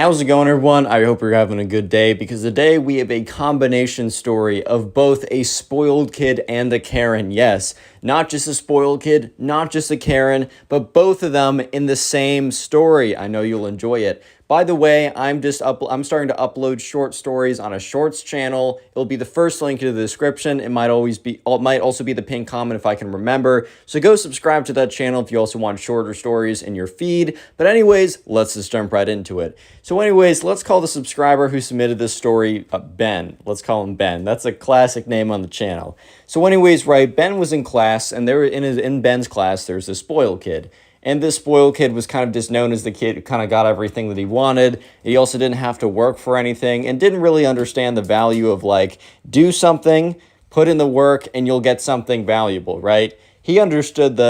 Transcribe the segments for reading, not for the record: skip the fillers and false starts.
How's it going, everyone? I hope you're having a good day, because today we have a combination story of both a spoiled kid and a Karen. Yes, not just a spoiled kid, not just a Karen, but both of them in the same story. I know you'll enjoy it. By the way, I'm starting to upload short stories on a shorts channel. It'll be the first link in the description. It might also be the pinned comment if I can remember. So go subscribe to that channel if you also want shorter stories in your feed. But anyways, let's just jump right into it. So anyways, let's call the subscriber who submitted this story Ben. Let's call him Ben. That's a classic name on the channel. So anyways, right, Ben was in class, and in Ben's class, there's this spoiled kid. And this spoiled kid was kind of just known as the kid who kind of got everything that he wanted. He also didn't have to work for anything and didn't really understand the value of, like, do something, put in the work, and you'll get something valuable, right? He understood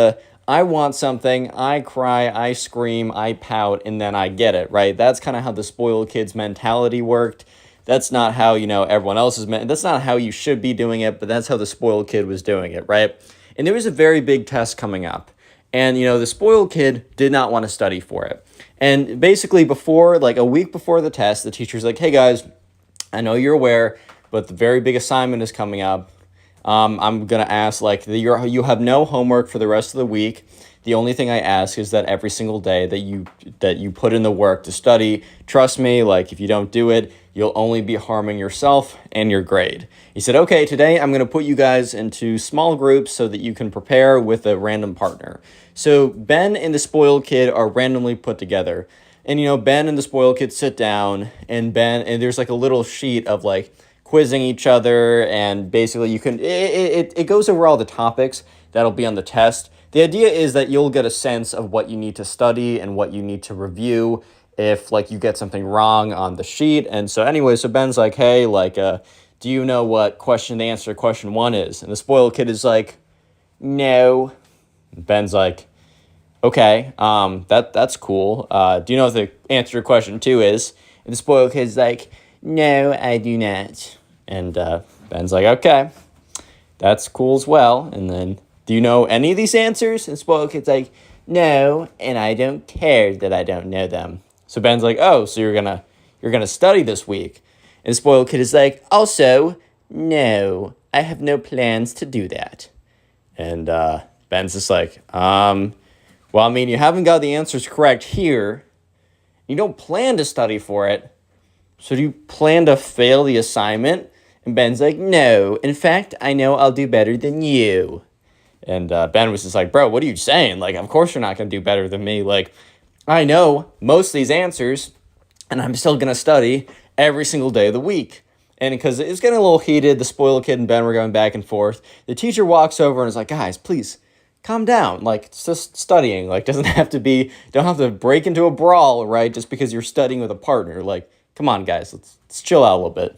I want something, I cry, I scream, I pout, and then I get it, right? That's kind of how the spoiled kid's mentality worked. That's not how, everyone else's that's not how you should be doing it, but that's how the spoiled kid was doing it, right? And there was a very big test coming up. And, the spoiled kid did not want to study for it. And basically a week before the test, the teacher's like, hey guys, I know you're aware, but the very big assignment is coming up. I'm going to ask, you have no homework for the rest of the week. The only thing I ask is that every single day that you put in the work to study. Trust me, if you don't do it, you'll only be harming yourself and your grade. He said, okay, today I'm going to put you guys into small groups so that you can prepare with a random partner. So Ben and the spoiled kid are randomly put together. And, Ben and the spoiled kid sit down, and there's a little sheet of quizzing each other, and basically it goes over all the topics that'll be on the test. The idea is that you'll get a sense of what you need to study and what you need to review if you get something wrong on the sheet. And so anyway, so Ben's like, hey, do you know what the answer to question 1 is? And the spoiled kid is like, no. And Ben's like, okay, that's cool. Do you know what the answer to question 2 is? And the spoiled kid's like, no, I do not. And Ben's like, okay, that's cool as well. And then, do you know any of these answers? And the spoiled kid's like, no, and I don't care that I don't know them. So Ben's like, oh, so you're gonna study this week. And the spoiled kid is like, also, no, I have no plans to do that. And Ben's just like, well, I mean, you haven't got the answers correct here. You don't plan to study for it. So do you plan to fail the assignment? And Ben's like, no. In fact, I know I'll do better than you. And Ben was just like, bro, what are you saying? Of course you're not going to do better than me. I know most of these answers, and I'm still going to study every single day of the week. And because it was getting a little heated, the spoiled kid and Ben were going back and forth. The teacher walks over and is like, guys, please, calm down. It's just studying. Don't have to break into a brawl, right? Just because you're studying with a partner. Come on, guys, let's chill out a little bit.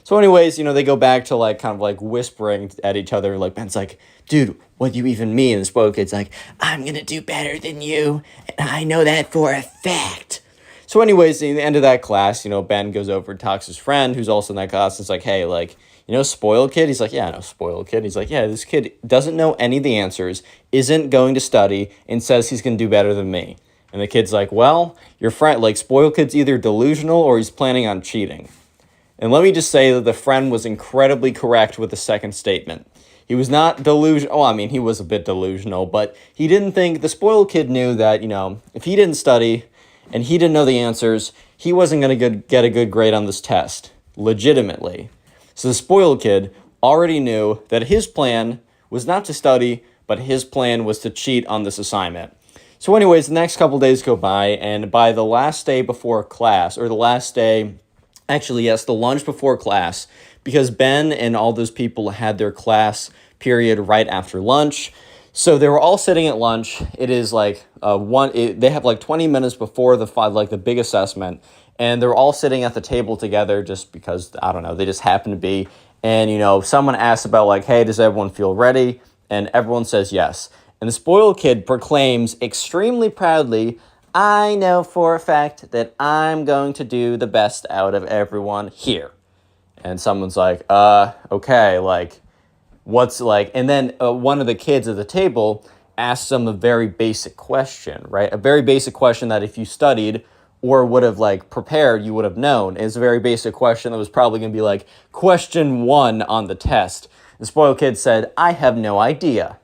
So anyways, they go back to whispering at each other. Ben's like, dude, what do you even mean? And the spoiled kid's like, I'm going to do better than you. And I know that for a fact. So anyways, at the end of that class, Ben goes over and talks to his friend who's also in that class. And it's like, hey, spoiled kid? He's like, yeah, I know spoiled kid. He's like, yeah, this kid doesn't know any of the answers, isn't going to study, and says he's going to do better than me. And the kid's like, well, your friend, spoiled kid's either delusional or he's planning on cheating. And let me just say that the friend was incredibly correct with the second statement. He was not delusional. Well, I mean, he was a bit delusional, but he didn't think, the spoiled kid knew that, if he didn't study and he didn't know the answers, he wasn't going to get a good grade on this test, legitimately. So the spoiled kid already knew that his plan was not to study, but his plan was to cheat on this assignment. So anyways, the next couple days go by, and by the last day before class, or the last day, actually, yes, the lunch before class, because Ben and all those people had their class period right after lunch. So they were all sitting at lunch. It is they have 20 minutes before the big assessment, and they're all sitting at the table together just because, I don't know, they just happen to be. And, someone asks about hey, does everyone feel ready? And everyone says yes. And the spoiled kid proclaims extremely proudly, I know for a fact that I'm going to do the best out of everyone here. And someone's like, okay, what's and then one of the kids at the table asks them a very basic question, right? A very basic question that if you studied or would have like prepared, you would have known. It's a very basic question that was probably going to be like question 1 on the test. The spoiled kid said, "I have no idea."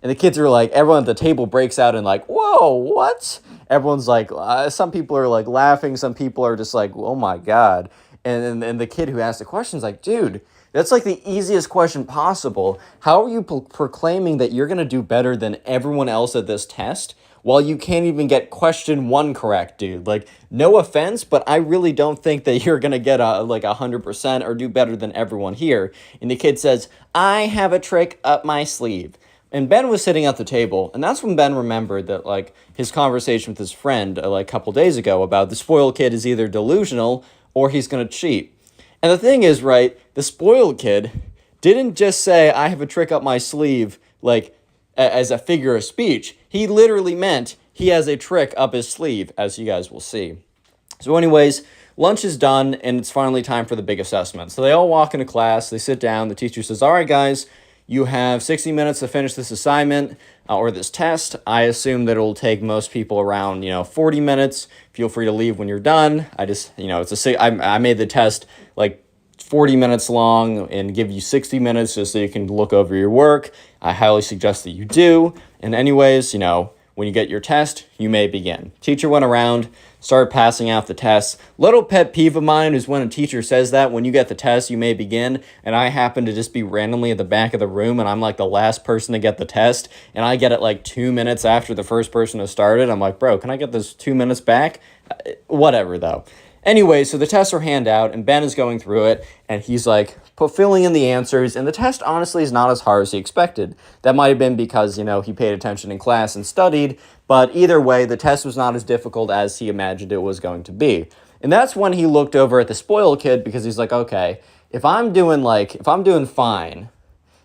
And the kids are like, everyone at the table breaks out and like, "Whoa, what?" Everyone's like, some people are like laughing. Some people are just like, "Oh my God." And the kid who asked the question is like, "Dude, that's like the easiest question possible. How are you proclaiming that you're going to do better than everyone else at this test while you can't even get question 1 correct, dude? Like, no offense, but I really don't think that you're going to get like 100% or do better than everyone here." And the kid says, "I have a trick up my sleeve." And Ben was sitting at the table, and that's when Ben remembered that, like, his conversation with his friend, like, a couple days ago about the spoiled kid is either delusional or he's going to cheat. And the thing is, right, the spoiled kid didn't just say, "I have a trick up my sleeve," like, as a figure of speech. He literally meant he has a trick up his sleeve, as you guys will see. So anyways, lunch is done, and it's finally time for the big assessment. So they all walk into class, they sit down, the teacher says, "All right, guys, you have 60 minutes to finish this assignment or this test." I assume that it'll take most people around, 40 minutes. Feel free to leave when you're done. I made the test like 40 minutes long and give you 60 minutes just so you can look over your work. I highly suggest that you do. And anyways, when you get your test, you may begin. Teacher went around, started passing out the tests. Little pet peeve of mine is when a teacher says that, "When you get the test, you may begin," and I happen to just be randomly at the back of the room, and I'm like the last person to get the test, and I get it like 2 minutes after the first person has started. I'm like, "Bro, can I get this 2 minutes back?" Whatever, though. Anyway, so the tests are handed out, and Ben is going through it, and he's like filling in the answers, and the test honestly is not as hard as he expected. That might have been because, he paid attention in class and studied, but either way, the test was not as difficult as he imagined it was going to be. And that's when he looked over at the spoiled kid, because he's like, okay, if I'm doing fine,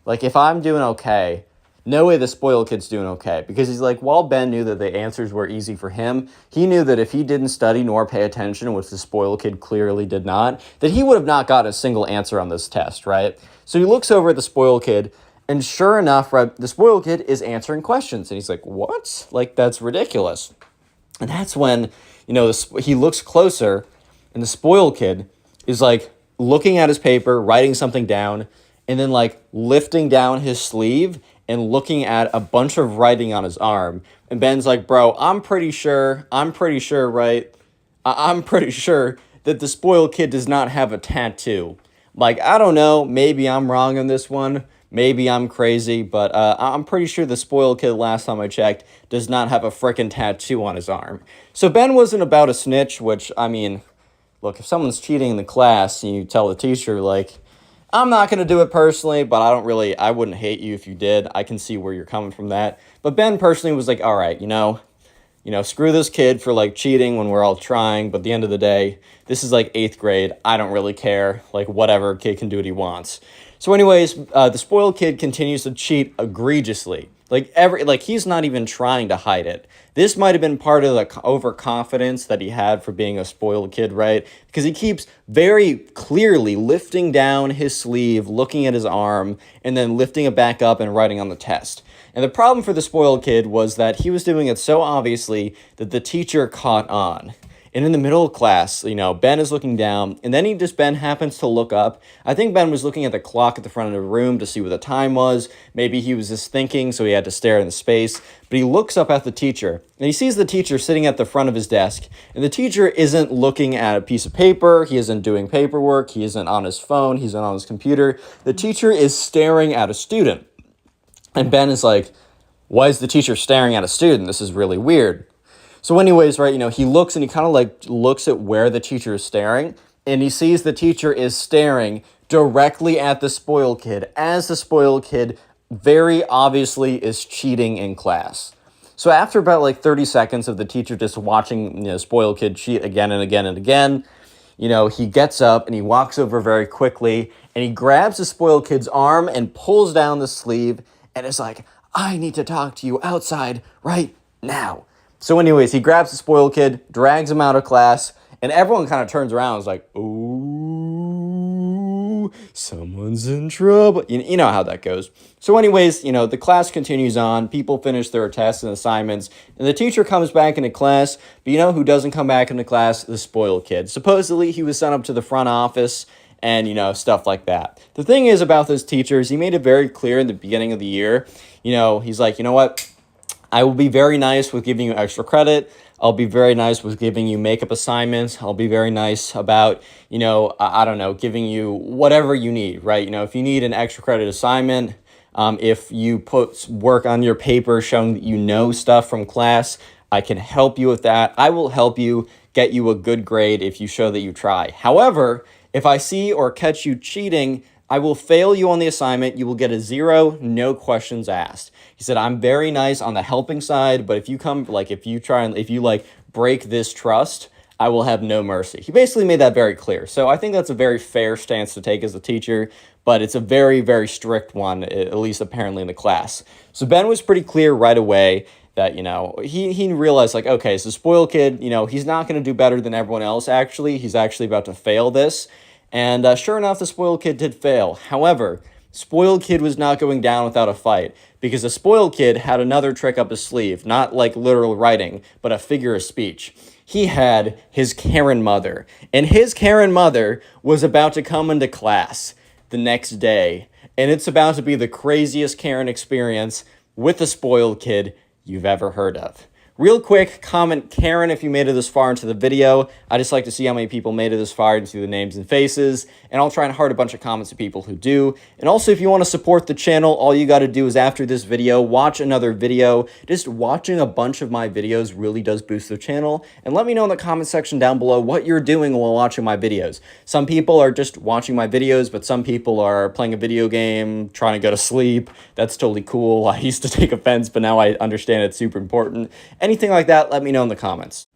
like if I'm doing okay, no way the spoiled kid's doing okay. Because he's like, while Ben knew that the answers were easy for him, he knew that if he didn't study nor pay attention, which the spoiled kid clearly did not, that he would have not got a single answer on this test, right? So he looks over at the spoiled kid, and sure enough, right, the spoiled kid is answering questions. And he's like, "What? Like, that's ridiculous." And that's when, he looks closer, and the spoiled kid is like looking at his paper, writing something down, and then like lifting down his sleeve and looking at a bunch of writing on his arm. And Ben's like, "Bro, I'm pretty sure, right? I'm pretty sure that the spoiled kid does not have a tattoo. Like, I don't know, maybe I'm wrong on this one. Maybe I'm crazy, but I'm pretty sure the spoiled kid, last time I checked, does not have a frickin' tattoo on his arm." So Ben wasn't about a snitch, which, I mean, look, if someone's cheating in the class and you tell the teacher, like, "I'm not going to do it personally, but I wouldn't hate you if you did. I can see where you're coming from that." But Ben personally was like, "All right, screw this kid for like cheating when we're all trying, but at the end of the day, this is like 8th grade. I don't really care. Like, whatever, kid can do what he wants." So anyways, the spoiled kid continues to cheat egregiously. Like he's not even trying to hide it. This might have been part of the overconfidence that he had for being a spoiled kid, right? Because he keeps very clearly lifting down his sleeve, looking at his arm, and then lifting it back up and writing on the test. And the problem for the spoiled kid was that he was doing it so obviously that the teacher caught on. And in the middle of class, Ben is looking down, and then Ben happens to look up. I think Ben was looking at the clock at the front of the room to see what the time was. Maybe he was just thinking, so he had to stare into space. But he looks up at the teacher, and he sees the teacher sitting at the front of his desk. And the teacher isn't looking at a piece of paper. He isn't doing paperwork. He isn't on his phone. He isn't on his computer. The teacher is staring at a student. And Ben is like, "Why is the teacher staring at a student? This is really weird." So anyways, right, he looks and he kind of like looks at where the teacher is staring, and he sees the teacher is staring directly at the spoiled kid, as the spoiled kid very obviously is cheating in class. So after about like 30 seconds of the teacher just watching, spoiled kid cheat again and again and again, he gets up and he walks over very quickly, and he grabs the spoiled kid's arm and pulls down the sleeve and is like, "I need to talk to you outside right now." So anyways, he grabs the spoiled kid, drags him out of class, and everyone kind of turns around and is like, "Ooh." someone's in trouble. You know how that goes. So anyways, the class continues on. People finish their tests and assignments, and the teacher comes back into class. But you know who doesn't come back into class? The spoiled kid. Supposedly, he was sent up to the front office and, stuff like that. The thing is about this teacher is he made it very clear in the beginning of the year. He's like, you know what? I will be very nice with giving you extra credit. I'll be very nice with giving you makeup assignments. I'll be very nice about, I don't know, giving you whatever you need, right? If you need an extra credit assignment, if you put work on your paper showing that you know stuff from class, I can help you with that. I will help you get you a good grade if you show that you try. However, if I see or catch you cheating, I will fail you on the assignment. You will get a 0, no questions asked. He said, I'm very nice on the helping side, but if you break this trust, I will have no mercy. He basically made that very clear. So I think that's a very fair stance to take as a teacher, but it's a very, very strict one, at least apparently in the class. So Ben was pretty clear right away that, he realized, okay, so spoiled kid, he's not going to do better than everyone else, actually. He's actually about to fail this. And sure enough, the spoiled kid did fail. However, spoiled kid was not going down without a fight, because the spoiled kid had another trick up his sleeve, not like literal writing, but a figure of speech. He had his Karen mother, and his Karen mother was about to come into class the next day, and it's about to be the craziest Karen experience with the spoiled kid you've ever heard of. Real quick, comment Karen if you made it this far into the video. I just like to see how many people made it this far and see the names and faces. And I'll try and heart a bunch of comments of people who do. And also, if you want to support the channel, all you got to do is after this video, watch another video. Just watching a bunch of my videos really does boost the channel. And let me know in the comment section down below what you're doing while watching my videos. Some people are just watching my videos, but some people are playing a video game, trying to go to sleep. That's totally cool. I used to take offense, but now I understand it's super important. Anything like that, let me know in the comments.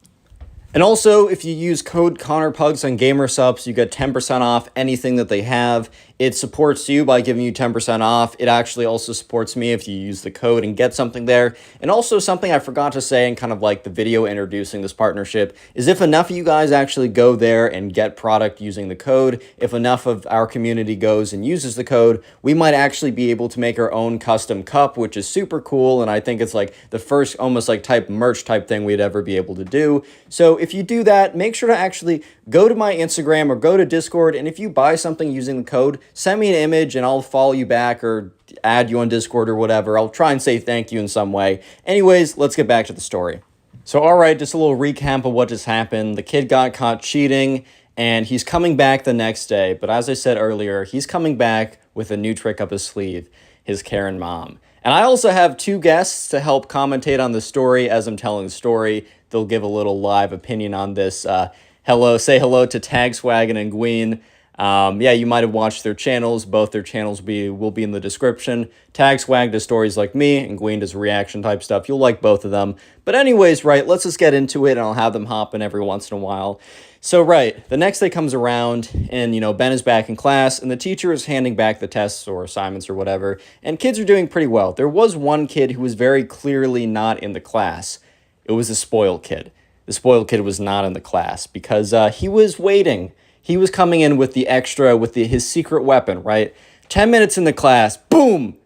And also, if you use code ConnorPugs on GamerSupps, you get 10% off anything that they have. It supports you by giving you 10% off. It actually also supports me if you use the code and get something there. And also something I forgot to say in kind of like the video introducing this partnership is if enough of you guys actually go there and get product using the code, if enough of our community goes and uses the code, we might actually be able to make our own custom cup, which is super cool. And I think it's like the first almost like type merch type thing we'd ever be able to do. So if you do that, make sure to actually go to my Instagram or go to Discord. And if you buy something using the code, send me an image and I'll follow you back or add you on Discord or whatever. I'll try and say thank you in some way. Anyways, let's get back to the story. So, all right, just a little recap of what just happened. The kid got caught cheating and he's coming back the next day. But as I said earlier, he's coming back with a new trick up his sleeve, his Karen mom. And I also have 2 guests to help commentate on the story as I'm telling the story. They'll give a little live opinion on this. Say hello to Tagswagon and Gween. Yeah, you might have watched their channels. Both their channels will be in the description. Tagswag does stories like me, and Gween does reaction type stuff. You'll like both of them. But anyways, right, let's just get into it, and I'll have them hop in every once in a while. So, right, the next day comes around, and, Ben is back in class, and the teacher is handing back the tests or assignments or whatever, and kids are doing pretty well. There was one kid who was very clearly not in the class. It was a spoiled kid. The spoiled kid was not in the class because he was waiting. He was coming in with the extra, with his secret weapon, right? 10 minutes in the class, boom,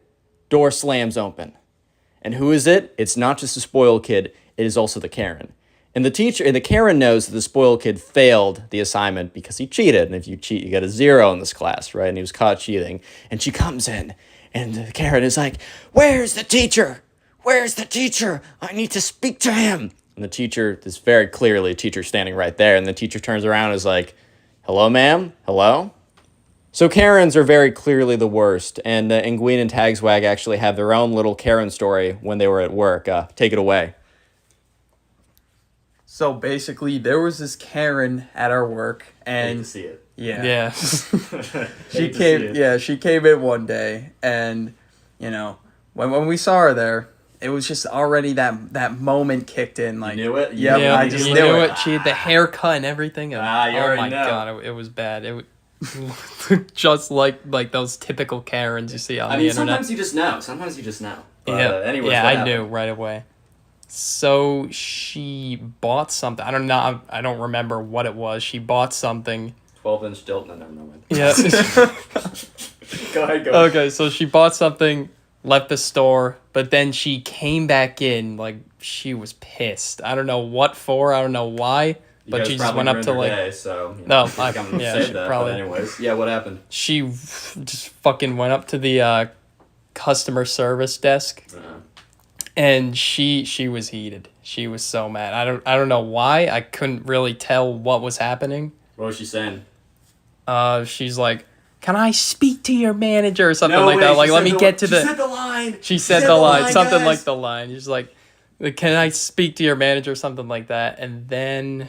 door slams open. And who is it? It's not just the spoiled kid, it is also the Karen. And the Karen knows that the spoiled kid failed the assignment because he cheated. And if you cheat, you get a 0 in this class, right? And he was caught cheating. And she comes in, and the Karen is like, "Where's the teacher? Where's the teacher? I need to speak to him." And the teacher, is very clearly a teacher standing right there. And the teacher turns around and is like, "Hello, ma'am? Hello?" So Karens are very clearly the worst. And Gween and Tagswag actually have their own little Karen story when they were at work. Take it away. So basically, there was this Karen at our work, and hate to see it. Yeah. She came in one day, and when we saw her there, it was just already that moment kicked in. Like, you knew it? Yeah, I just knew it. She had the haircut and everything. And, you already know. God, it was bad. It just like those typical Karens you see on the internet. Sometimes you just know. But, anyways, I knew right away. So she bought something. I don't know. I don't remember what it was. She bought something 12-inch Dilton. No, never mind. Yeah. Go ahead, go. Okay, so she bought something, left the store, but then she came back in like she was pissed. I don't know what for. I don't know why. But she just went up to like. Day, so, you know, No, she that, probably. But anyways, yeah. What happened? She just fucking went up to the customer service desk, and she was heated. She was so mad. I don't know why. I couldn't really tell what was happening. What was she saying? She's like, "Can I speak to your manager?" or something like that. Like, let me get to the. She said the line. She said the line. Something guys. like the line. She's like, "Can I speak to your manager?" or something like that. And then,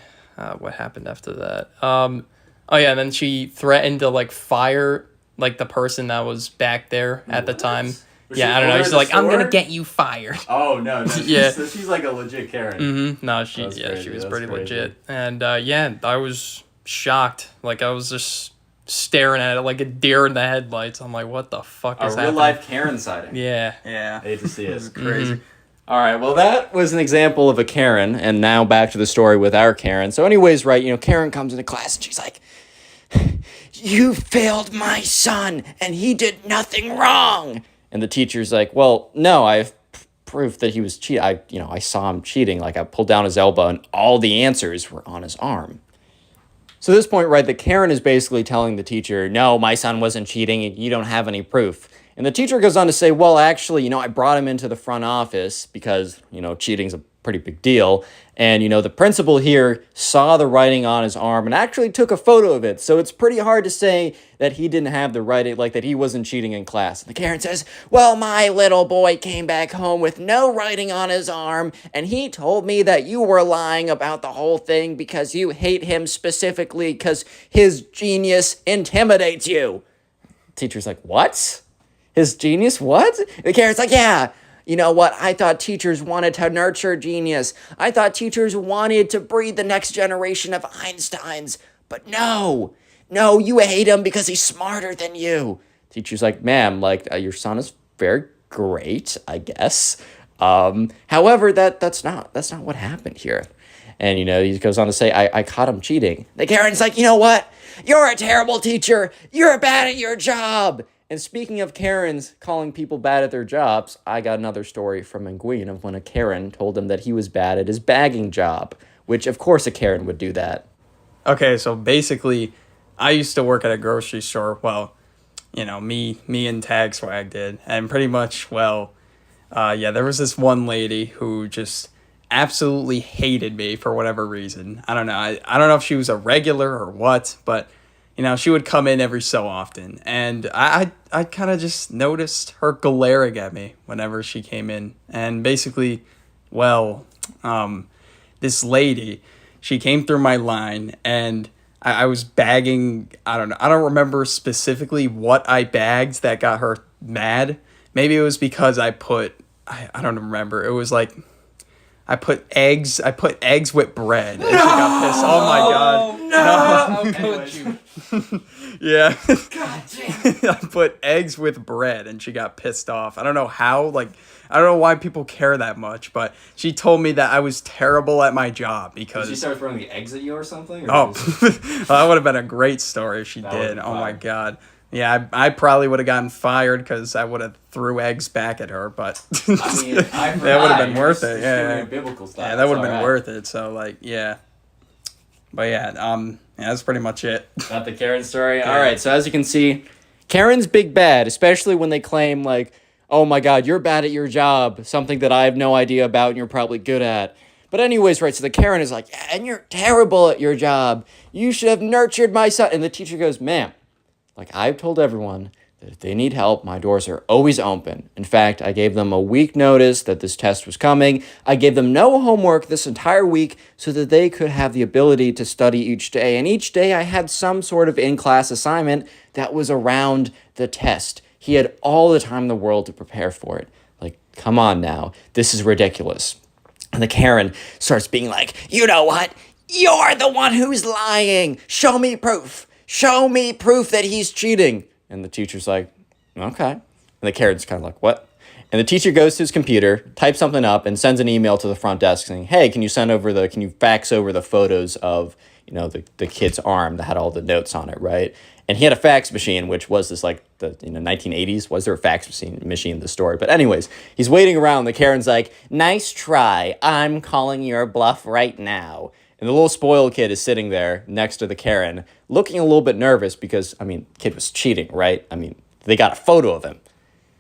what happened after that? Oh yeah, and then she threatened to like fire like the person that was back there at the time. Was yeah, she I don't know. over She's the like, "I'm gonna store? get you fired." Oh no! Yeah. So she's like a legit Karen. Mm-hmm. No, That's she crazy, was that's pretty crazy. legit, and yeah, I was shocked. Like I was just staring at it like a deer in the headlights. I'm like, what the fuck A is real happening? light Karen sighting. Yeah. Yeah. I hate to see it. It's crazy. All right, well, that was an example of a Karen, and now back to the story with our Karen. So anyways, right, Karen comes into class, and she's like, "You failed my son, and he did nothing wrong." And the teacher's like, "Well, no, I have proof that he was cheating. I saw him cheating. Like, I pulled down his elbow, and all the answers were on his arm." So at this point, right, the Karen is basically telling the teacher, "No, my son wasn't cheating, and you don't have any proof." And the teacher goes on to say, "Well, actually, I brought him into the front office because, cheating's a pretty big deal. And, the principal here saw the writing on his arm and actually took a photo of it. So it's pretty hard to say that he didn't have the writing, like that he wasn't cheating in class." And the Karen says, "Well, my little boy came back home with no writing on his arm, and he told me that you were lying about the whole thing because you hate him specifically because his genius intimidates you." Teacher's like, "What? His genius? What?" The Karen's like, "Yeah. You know what? I thought teachers wanted to nurture genius. I thought teachers wanted to breed the next generation of Einsteins. But no, you hate him because he's smarter than you." Teacher's like, "Ma'am, your son is very great, I guess. However, that's not what happened here." And, he goes on to say, I caught him cheating." The Karen's like, "You know what? You're a terrible teacher. You're bad at your job." And speaking of Karens calling people bad at their jobs, I got another story from Nguyen of when a Karen told him that he was bad at his bagging job, which of course a Karen would do that. Okay, so basically, I used to work at a grocery store. Well, me and Tag Swag did. And pretty much, there was this one lady who just absolutely hated me for whatever reason. I don't know. I don't know if she was a regular or what, but she would come in every so often, and I kind of just noticed her glaring at me whenever she came in. And basically, this lady, she came through my line, and I was bagging. I don't know. I don't remember specifically what I bagged that got her mad. Maybe it was because I don't remember. It was like I put eggs with bread, and she got pissed. Oh my god! No! How could you? Yeah. God damn. I put eggs with bread, and she got pissed off. I don't know how. I don't know why people care that much, but she told me that I was terrible at my job because Did she start throwing the eggs at you or something? Or well, that would have been a great story if she did. Oh my god. Yeah, I probably would have gotten fired because I would have threw eggs back at her, but I mean, that would have been worth it. Yeah, biblical stuff. Yeah, that would have been worth it. So yeah. But that's pretty much it. Not the Karen story. All right, so as you can see, Karen's big bad, especially when they claim "Oh my god, you're bad at your job," something that I have no idea about and you're probably good at. But anyways, right, so the Karen is like, "Yeah, and you're terrible at your job. You should have nurtured my son." And the teacher goes, "Ma'am, I've told everyone that if they need help, my doors are always open. In fact, I gave them a week notice that this test was coming. I gave them no homework this entire week so that they could have the ability to study each day. And each day I had some sort of in-class assignment that was around the test. He had all the time in the world to prepare for it. Come on now. This is ridiculous." And the Karen starts being like, "You know what? You're the one who's lying. Show me proof. Show me proof that he's cheating." And the teacher's like, "Okay." And the Karen's kind of like, "What?" And the teacher goes to his computer, types something up, and sends an email to the front desk saying, "Hey, can you fax over the photos of, the kid's arm that had all the notes on it, right? And he had a fax machine, which was this like the 1980s. Was there a fax machine in the story? But anyways, he's waiting around. The Karen's like, nice try. I'm calling your bluff right now. And the little spoiled kid is sitting there next to the Karen, looking a little bit nervous because, kid was cheating, right? They got a photo of him.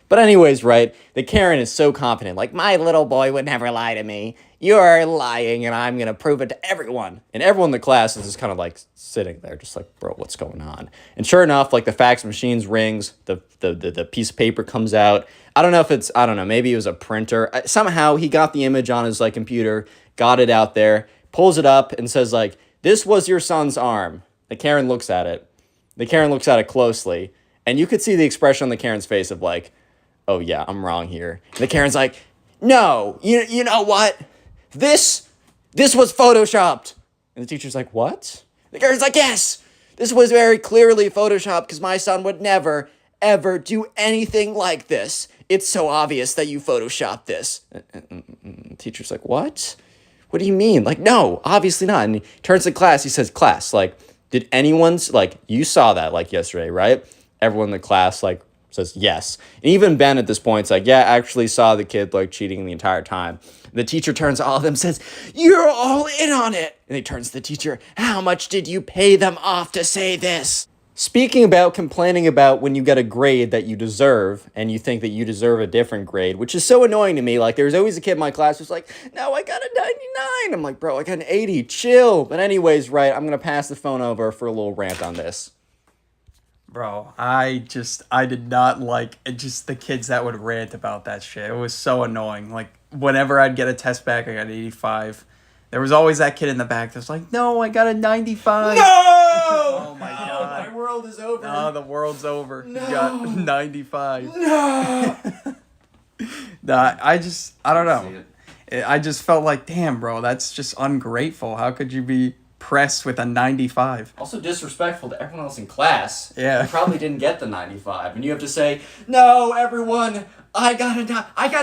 But anyways, right, the Karen is so confident, like, my little boy would never lie to me. You're lying, and I'm going to prove it to everyone. And everyone in the class is just kind of, like, sitting there, just like, bro, what's going on? And sure enough, like, the fax machine rings, the piece of paper comes out. I don't know, maybe it was a printer. Somehow he got the image on his, like, computer, got it out there, pulls it up, and says, like, this was your son's arm. The Karen looks at it. The Karen looks at it closely, and you could see the expression on the Karen's face of, like, oh yeah, I'm wrong here. And the Karen's like, no, you know what? This was photoshopped. And the teacher's like, what? The Karen's like, yes, this was very clearly photoshopped because my son would never, ever do anything like this. It's so obvious that you photoshopped this. And the teacher's like, what? What do you mean? Like, no, obviously not. And he turns to class, he says, class, like, did anyone's, like, you saw that, like, yesterday, right? Everyone in the class, like, says yes. And even Ben at this point is like, yeah, I actually saw the kid like cheating the entire time. The teacher turns to all of them and says, you're all in on it. And he turns to the teacher, how much did you pay them off to say this? Speaking about complaining about when you get a grade that you deserve and you think that you deserve a different grade, which is so annoying to me. Like, there's always a kid in my class who's like, no, I got a 99. I'm like, bro, I got an 80. Chill. But anyways, right, I'm going to pass the phone over for a little rant on this. Bro, I did not like just the kids that would rant about that shit. It was so annoying. Like, whenever I'd get a test back, I got an 85. There was always that kid in the back that was like, no, I got a 95. No! Oh, my God. My world is over. No, the world's over. No. You got 95. No! Nah, I don't know. I just felt like, damn, bro, that's just ungrateful. How could you be pressed with a 95? Also disrespectful to everyone else in class. Yeah. You probably didn't get the 95. And you have to say, no, everyone, I got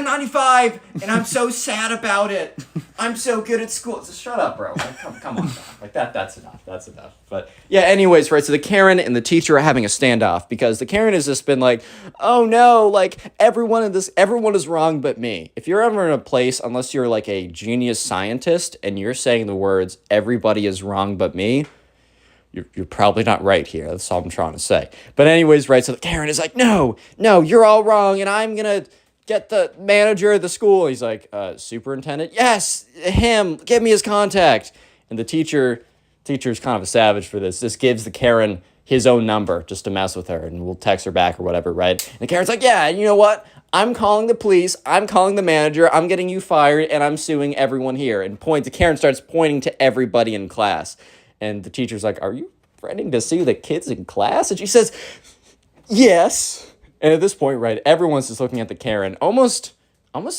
95, and I'm so sad about it. I'm so good at school. Just shut up, bro. Like, come on, John. Like, that's enough. That's enough. But yeah, anyways, right, so the Karen and the teacher are having a standoff because the Karen has just been like, oh no, like, everyone is wrong but me. If you're ever in a place, unless you're like a genius scientist and you're saying the words, everybody is wrong but me, you're probably not right here. That's all I'm trying to say. But anyways, right, so the Karen is like, no, you're all wrong, and I'm going to get the manager of the school. He's like, superintendent? Yes, him. Give me his contact. And the teacher's kind of a savage for this. Just gives the Karen his own number just to mess with her, and we'll text her back or whatever, right? And the Karen's like, yeah, and you know what? I'm calling the police. I'm calling the manager. I'm getting you fired, and I'm suing everyone here. And the Karen starts pointing to everybody in class. And the teacher's like, are you threatening to sue the kids in class? And she says, yes. And at this point, right, everyone's just looking at the Karen, almost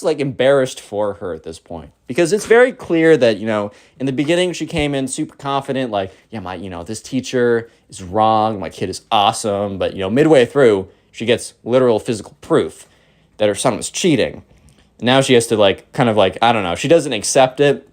like embarrassed for her at this point. Because it's very clear that, in the beginning, she came in super confident, like, yeah, this teacher is wrong. My kid is awesome. But, midway through, she gets literal physical proof that her son was cheating. And now she has to, I don't know, she doesn't accept it.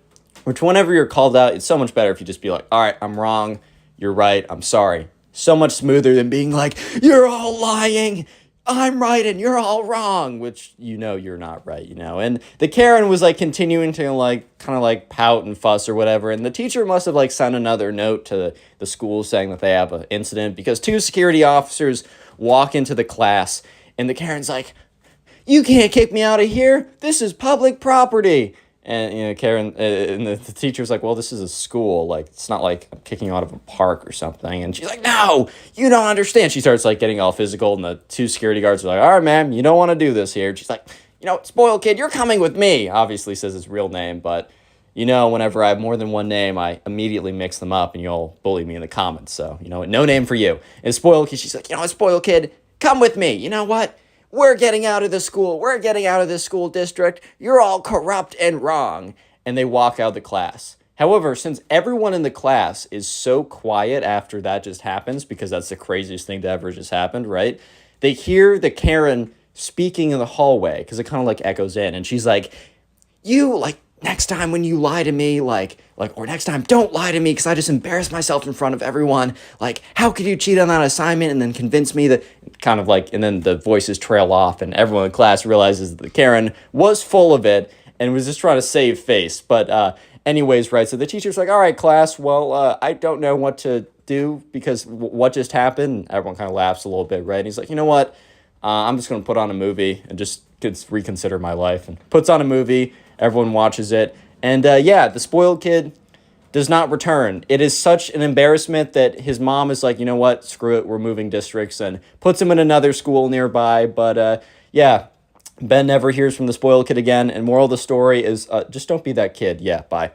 Which whenever you're called out, it's so much better if you just be like, all right, I'm wrong, you're right, I'm sorry. So much smoother than being like, you're all lying, I'm right and you're all wrong, which you're not right, And the Karen was continuing to kind of pout and fuss or whatever, and the teacher must have sent another note to the school saying that they have an incident because 2 security officers walk into the class and the Karen's like, you can't kick me out of here, this is public property. And, Karen, and the teacher's like, well, this is a school. It's not like I'm kicking you out of a park or something. And she's like, no, you don't understand. She starts, getting all physical. And the 2 security guards are like, all right, ma'am, you don't want to do this here. And she's like, spoiled kid, you're coming with me. Obviously says his real name. But, whenever I have more than one name, I immediately mix them up. And you'll bully me in the comments. So, no name for you. And spoiled kid, she's like, spoiled kid, come with me. You know what? We're getting out of the school. We're getting out of this school district. You're all corrupt and wrong. And they walk out of the class. However, since everyone in the class is so quiet after that just happens, because that's the craziest thing to ever just happened, right? They hear the Karen speaking in the hallway, because it kind of echoes in. And she's like, you next time when you lie to me, or next time, don't lie to me because I just embarrassed myself in front of everyone. Like, how could you cheat on that assignment and then convince me that kind of like, and then the voices trail off and everyone in class realizes that Karen was full of it and was just trying to save face. But anyways, right, so the teacher's like, all right, class, well, I don't know what to do because what just happened? And everyone kind of laughs a little bit, right? And he's like, you know what? I'm just going to put on a movie and just reconsider my life. And puts on a movie. Everyone watches it. And yeah, the spoiled kid does not return. It is such an embarrassment that his mom is like, you know what? Screw it. We're moving districts, and puts him in another school nearby. But yeah, Ben never hears from the spoiled kid again. And moral of the story is just don't be that kid. Yeah, bye.